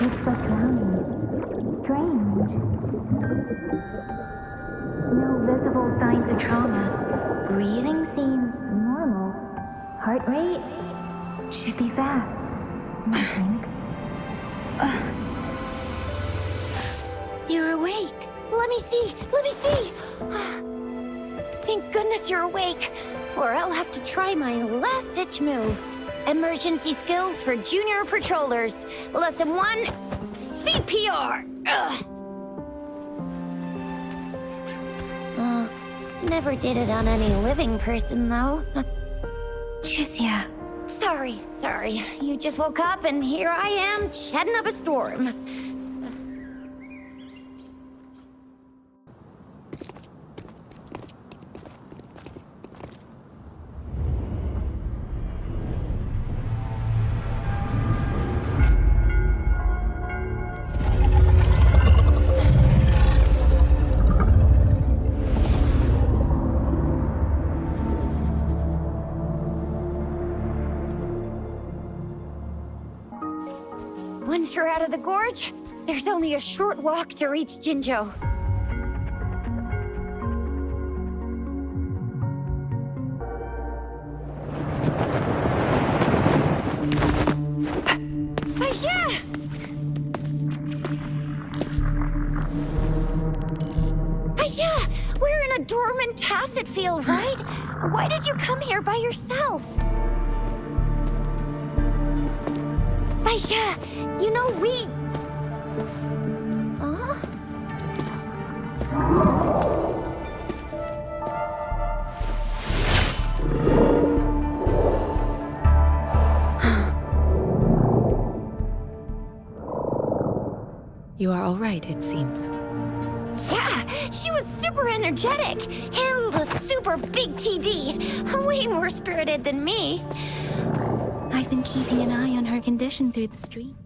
It's so cloudy. Strange. No visible signs of trauma. Breathing seems normal. Heart rate should be fast, I think. You're awake. Let me see. Let me see. Thank goodness you're awake, or I'll have to try my last-ditch move. Emergency skills for junior patrollers. Lesson 1, CPR. Never did it on any living person, though. Jiyan. Sorry. You just woke up, and here I am, chatting up a storm. Once you're out of the gorge, there's only a short walk to reach Jinzhou. Baizhi! Baizhi! We're in a dormant tacit field, right? Why did you come here by yourself? Baizhi, you know we... You are all right, it seems. Yeah, she was super energetic. Handled a super big TD. Way more spirited than me. I've been keeping an eye on her condition through the stream.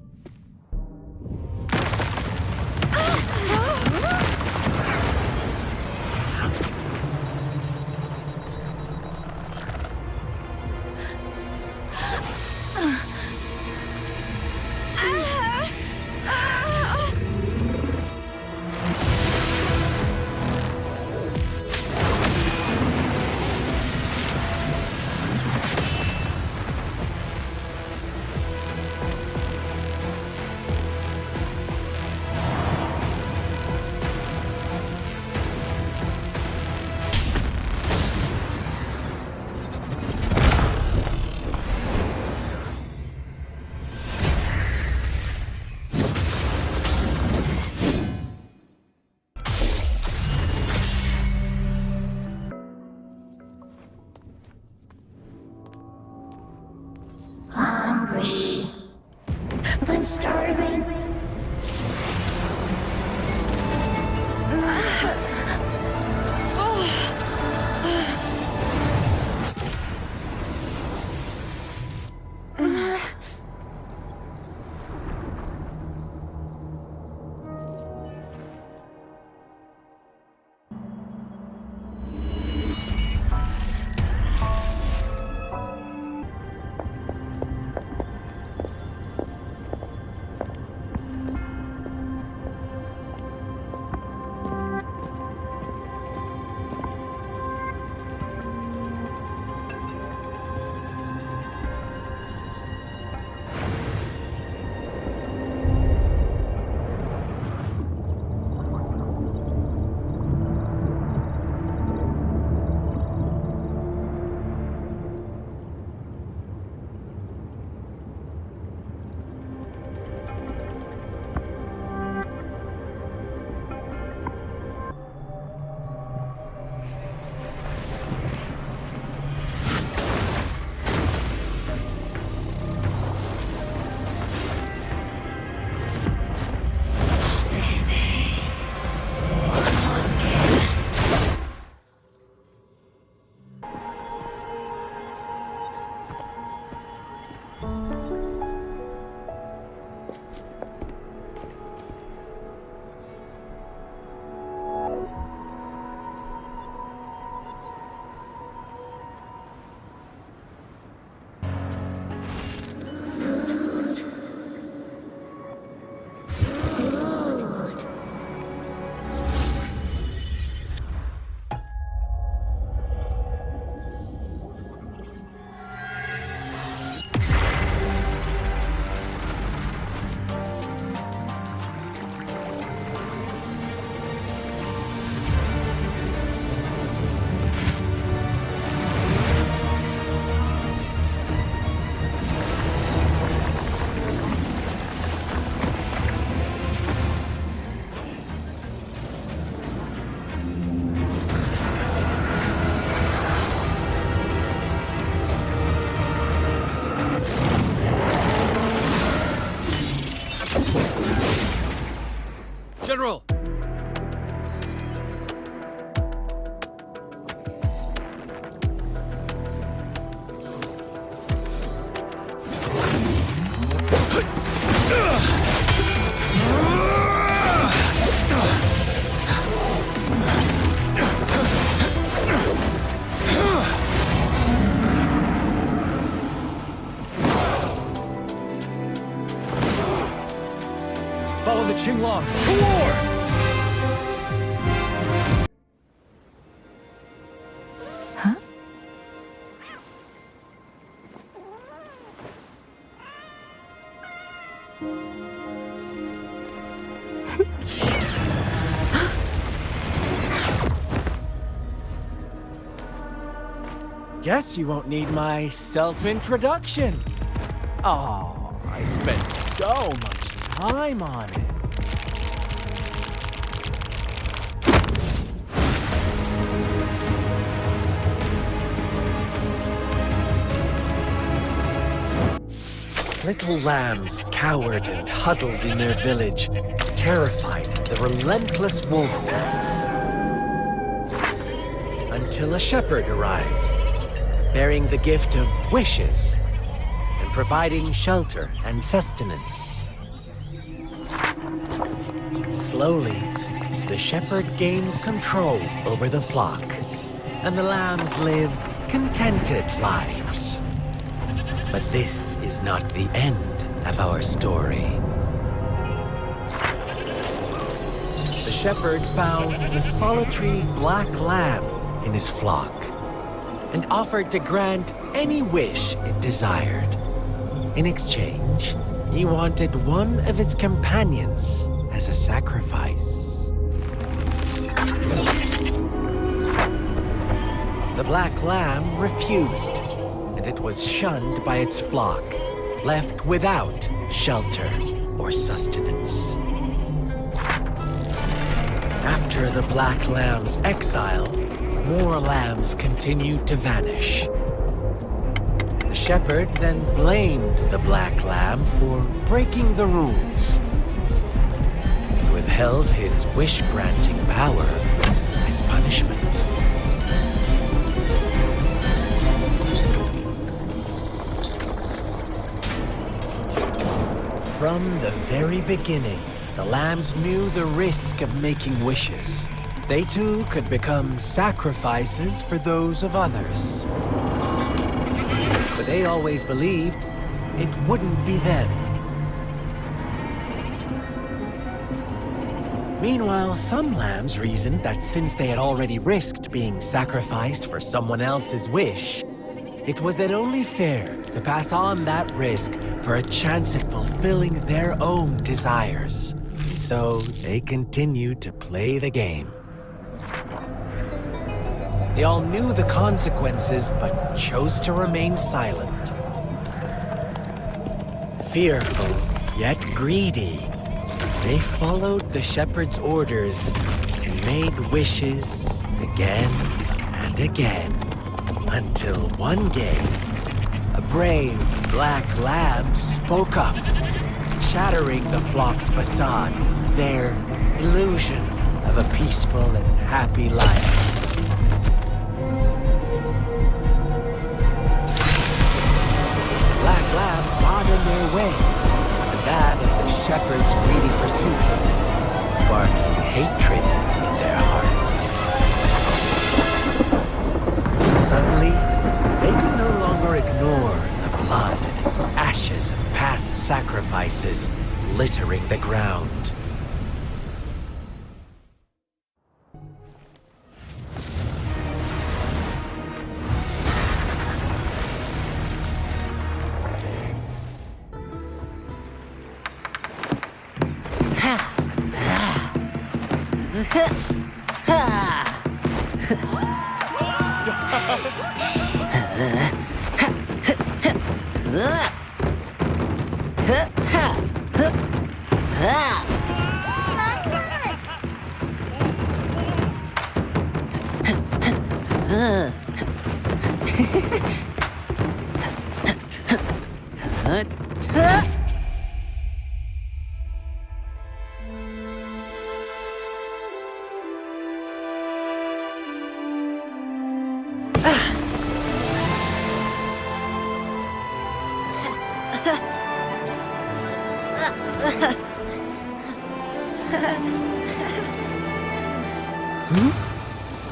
General! Follow the Qinglong to war! Huh? Guess you won't need my self-introduction. Oh, I spent so much time on it. Little lambs cowered and huddled in their village, terrified of the relentless wolf packs. Until a shepherd arrived, bearing the gift of wishes and providing shelter and sustenance. Slowly, the shepherd gained control over the flock, and the lambs lived contented lives. But this is not the end of our story. The shepherd found the solitary black lamb in his flock and offered to grant any wish it desired. In exchange, he wanted one of its companions as a sacrifice. The black lamb refused, and it was shunned by its flock, left without shelter or sustenance. After the black lamb's exile, more lambs continued to vanish. The shepherd then blamed the black lamb for breaking the rules and withheld his wish-granting power as punishment. From the very beginning, the lambs knew the risk of making wishes. They too could become sacrifices for those of others. But they always believed it wouldn't be them. Meanwhile, some lambs reasoned that since they had already risked being sacrificed for someone else's wish, it was then only fair to pass on that risk for a chance at fulfilling their own desires. And so they continued to play the game. They all knew the consequences, but chose to remain silent. Fearful, yet greedy, they followed the shepherd's orders and made wishes again and again, until one day, a brave black lamb spoke up, shattering the flock's facade, their illusion of a peaceful and happy life. Black lamb got in their way, and that of the shepherd's greedy pursuit, sparking hatred in their hearts. Suddenly, they could no longer ignore the blood and ashes of past sacrifices littering the ground.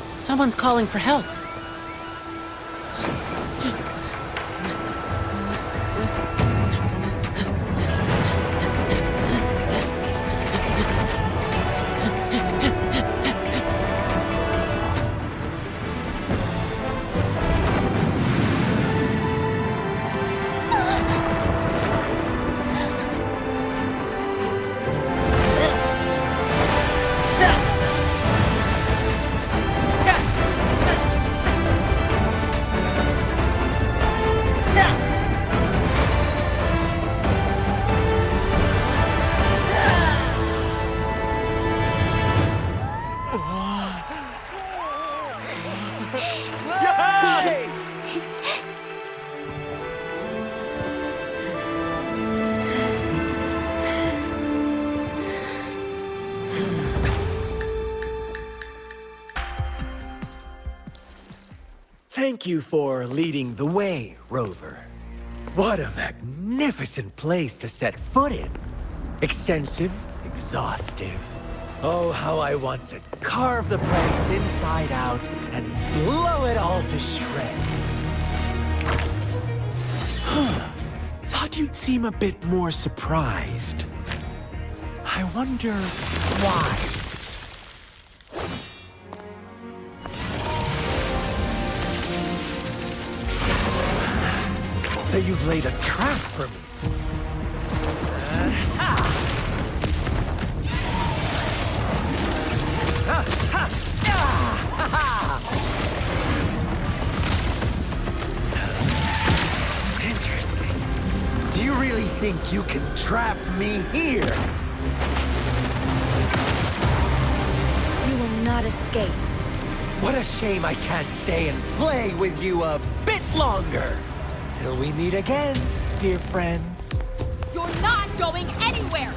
Someone's calling for help. Thank you for leading the way, Rover. What a magnificent place to set foot in. Extensive, exhaustive. Oh, how I want to carve the place inside out and blow it all to shreds. Thought you'd seem a bit more surprised. I wonder why. So you've laid a trap for me. Interesting. Do you really think you can trap me here? You will not escape. What a shame I can't stay and play with you a bit longer. Till we meet again, dear friends. You're not going anywhere!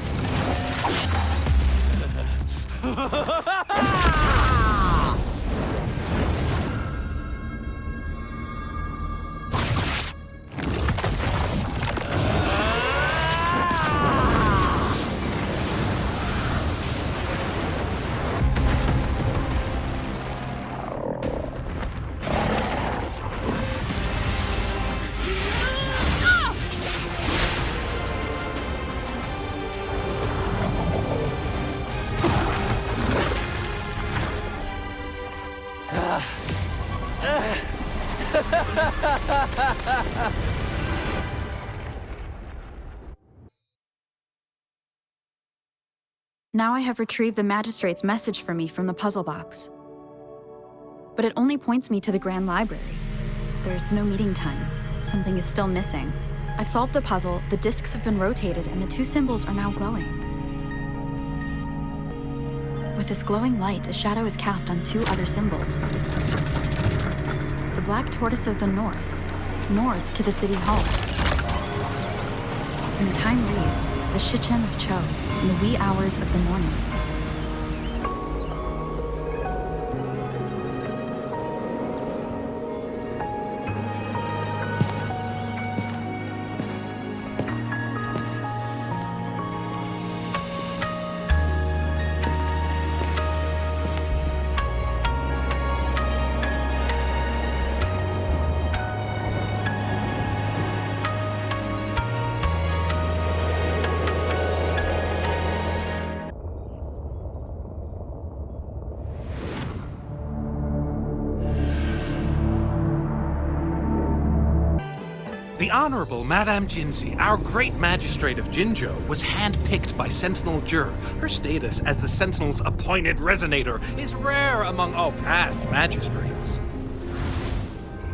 Now I have retrieved the Magistrate's message for me from the puzzle box. But it only points me to the Grand Library. There's no meeting time. Something is still missing. I've solved the puzzle, the discs have been rotated, and the two symbols are now glowing. With this glowing light, a shadow is cast on two other symbols. The Black Tortoise of the North to the City Hall. And the time reads, the Shichen of Cho, in the wee hours of the morning. The Honorable Madame Jinhsi, our great magistrate of Jinzhou, was handpicked by Sentinel Jué. Her status as the Sentinel's appointed resonator is rare among all past magistrates.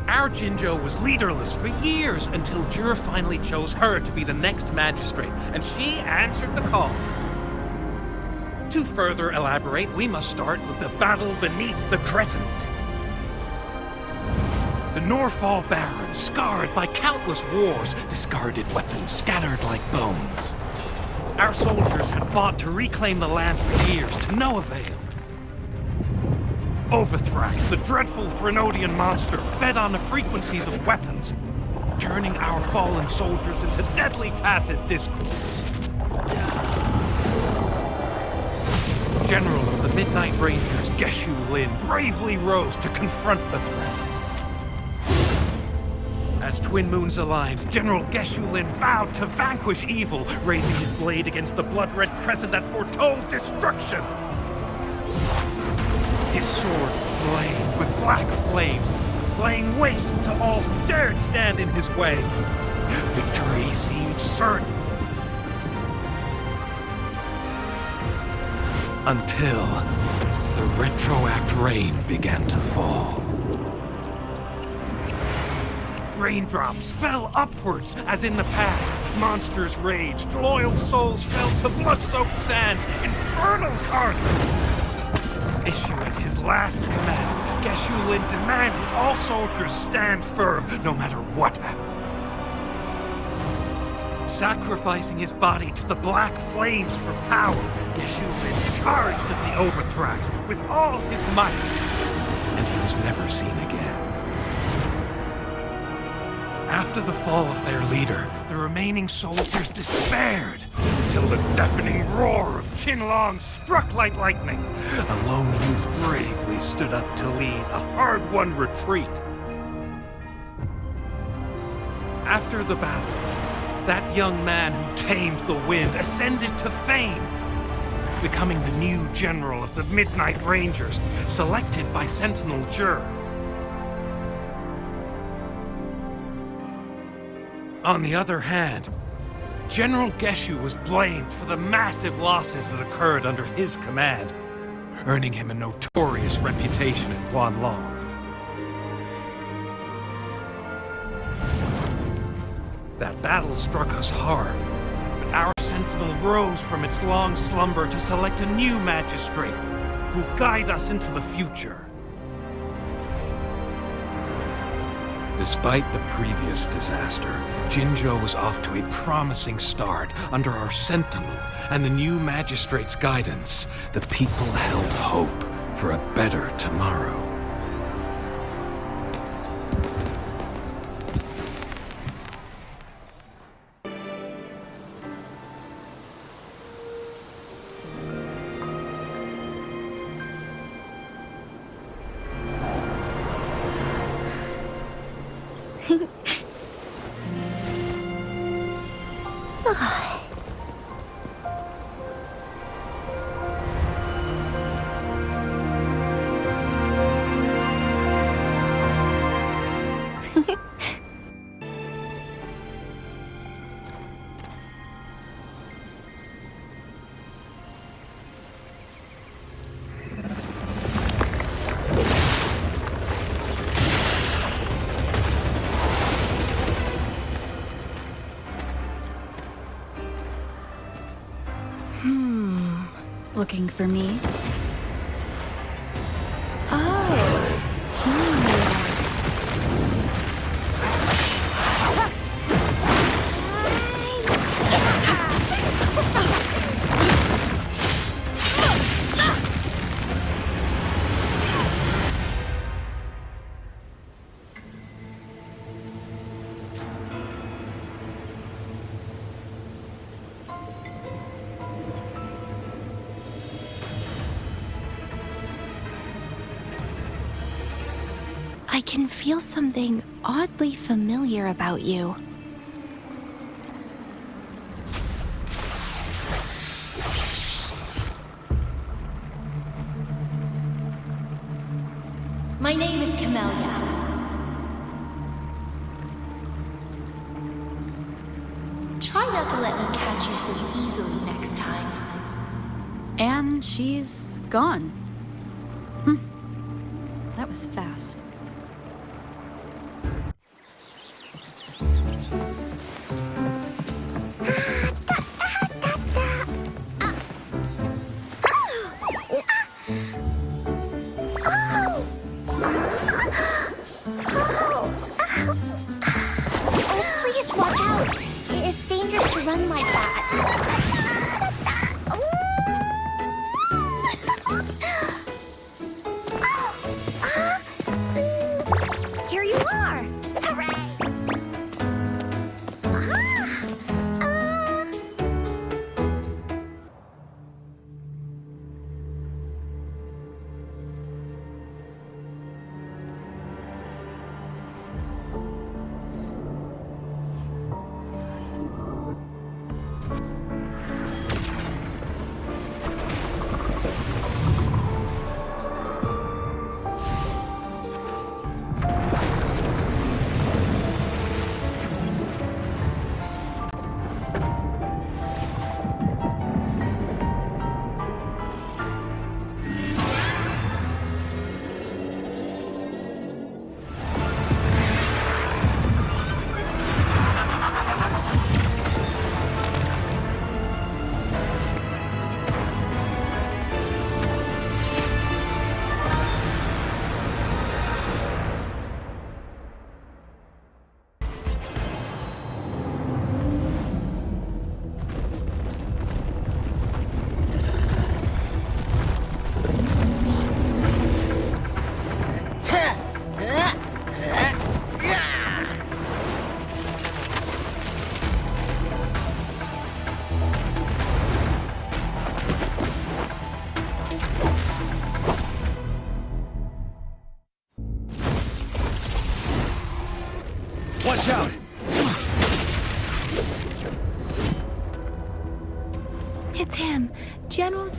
Our Jinzhou was leaderless for years until Jué finally chose her to be the next magistrate, and she answered the call. To further elaborate, we must start with the battle beneath the Crescent. The Norfall Baron, scarred by countless wars, discarded weapons scattered like bones. Our soldiers had fought to reclaim the land for years, to no avail. Overthrax, the dreadful Threnodian monster, fed on the frequencies of weapons, turning our fallen soldiers into deadly tacit discourse. General of the Midnight Rangers, Yinlin, bravely rose to confront the threat. As twin moons aligned, General Yinlin vowed to vanquish evil, raising his blade against the blood-red crescent that foretold destruction. His sword blazed with black flames, laying waste to all who dared stand in his way. Victory seemed certain. Until the retroact rain began to fall. Raindrops fell upwards as in the past. Monsters raged, loyal souls fell to blood-soaked sands, infernal carnage. Issuing his last command, Yinlin demanded all soldiers stand firm, no matter what happened. Sacrificing his body to the black flames for power, Yinlin charged at the Overthrax with all his might, and he was never seen again. After the fall of their leader, the remaining soldiers despaired, until the deafening roar of Jinlong struck like lightning. A lone youth bravely stood up to lead a hard-won retreat. After the battle, that young man who tamed the wind ascended to fame, becoming the new general of the Midnight Rangers, selected by Sentinel Jué. On the other hand, General Geshu was blamed for the massive losses that occurred under his command, earning him a notorious reputation in Huanlong. That battle struck us hard, but our Sentinel rose from its long slumber to select a new magistrate who will guide us into the future. Despite the previous disaster, Jinzhou was off to a promising start under our Sentinel and the new magistrate's guidance. The people held hope for a better tomorrow. Looking for me? I can feel something oddly familiar about you. My name is Camellya. Try not to let me catch you so easily next time. And she's gone. That was fast. Watch out! It's him, General...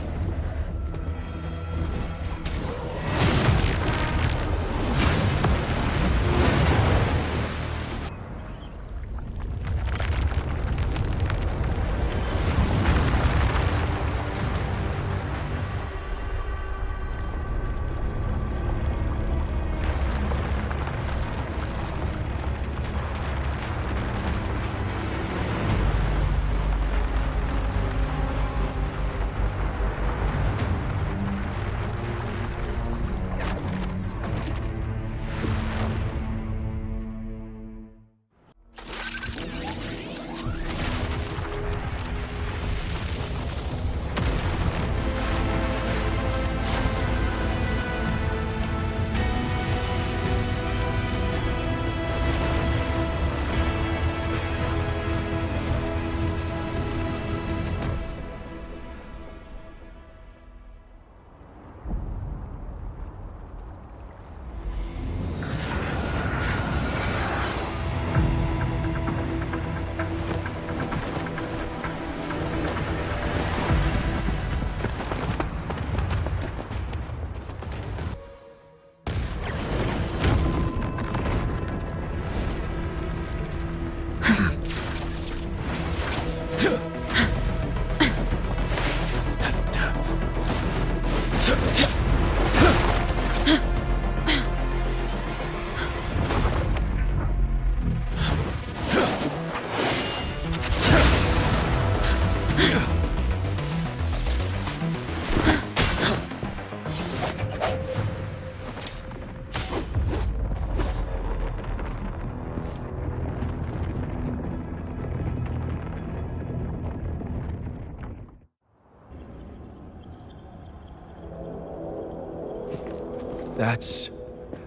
That's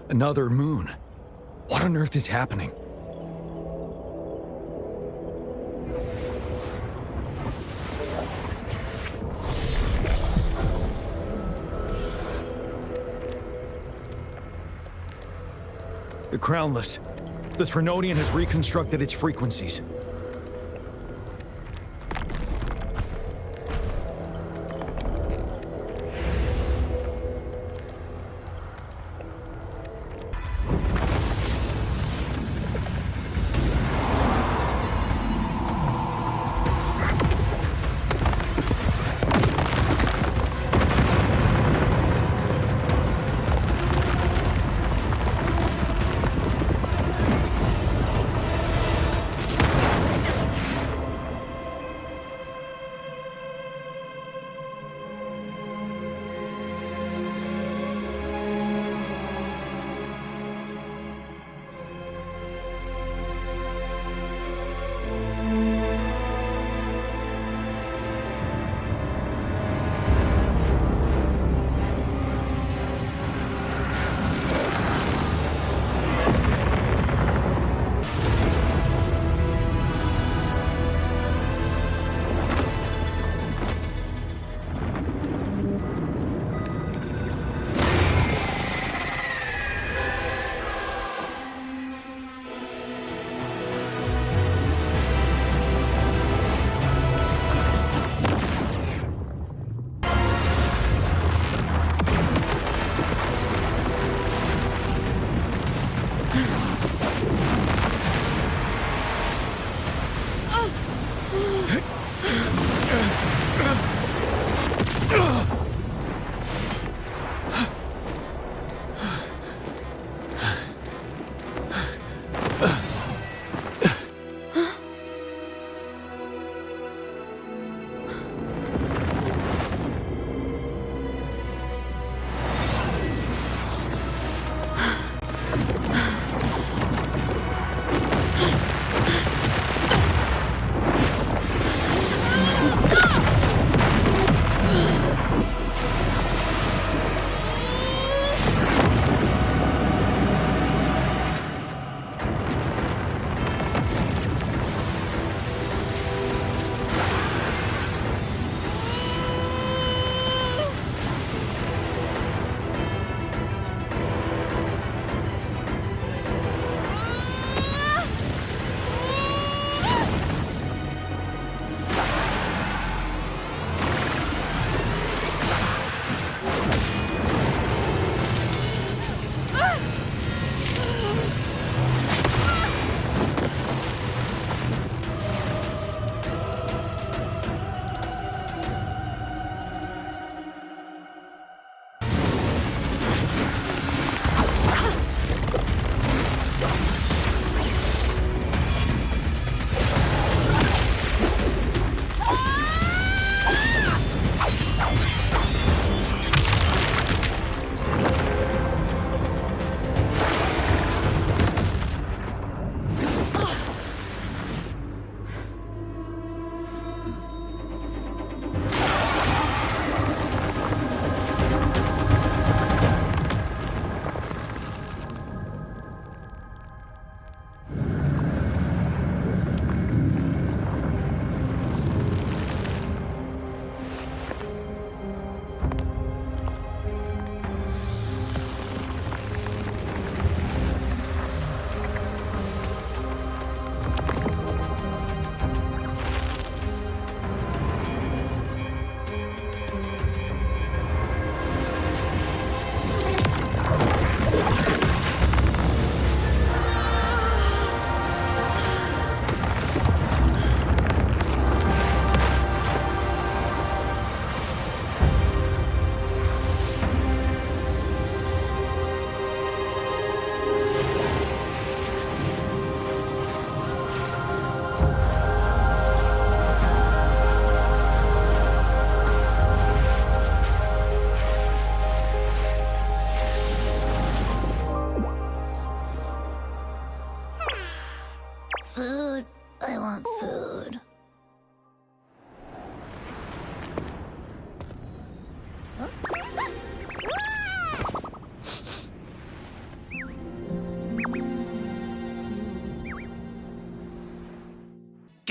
another moon. What on earth is happening? The Crownless. The Thronian has reconstructed its frequencies.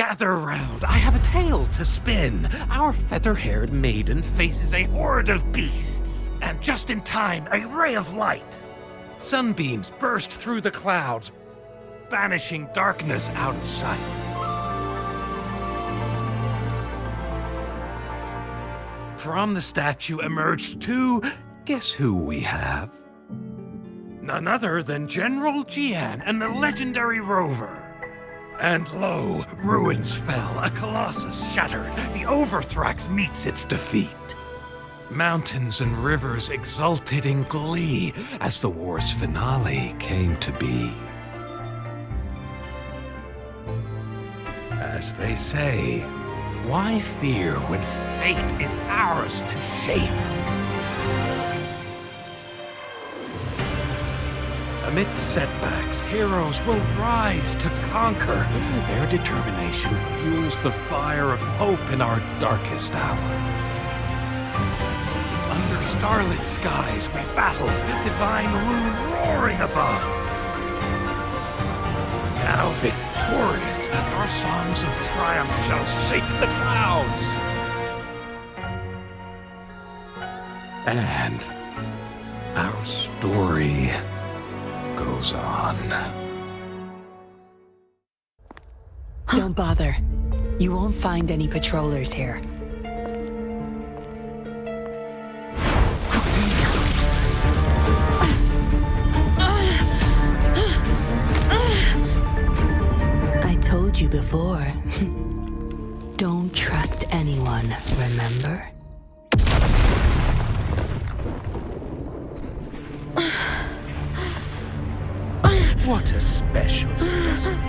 Gather round, I have a tale to spin. Our feather-haired maiden faces a horde of beasts. And just in time, a ray of light. Sunbeams burst through the clouds, banishing darkness out of sight. From the statue emerged two... Guess who we have? None other than General Jiyan and the legendary Rover. And lo, ruins fell, a colossus shattered. The Overthrax meets its defeat. Mountains and rivers exulted in glee as the war's finale came to be. As they say, why fear when fate is ours to shape? Amidst setbacks, heroes will rise to conquer. Their determination fuels the fire of hope in our darkest hour. Under starlit skies we battled, divine rune roaring above. Now victorious, our songs of triumph shall shake the clouds. And our story goes on. Don't bother. You won't find any patrollers here. I told you before. Don't trust anyone, remember? What a special specimen.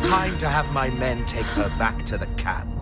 Time to have my men take her back to the camp.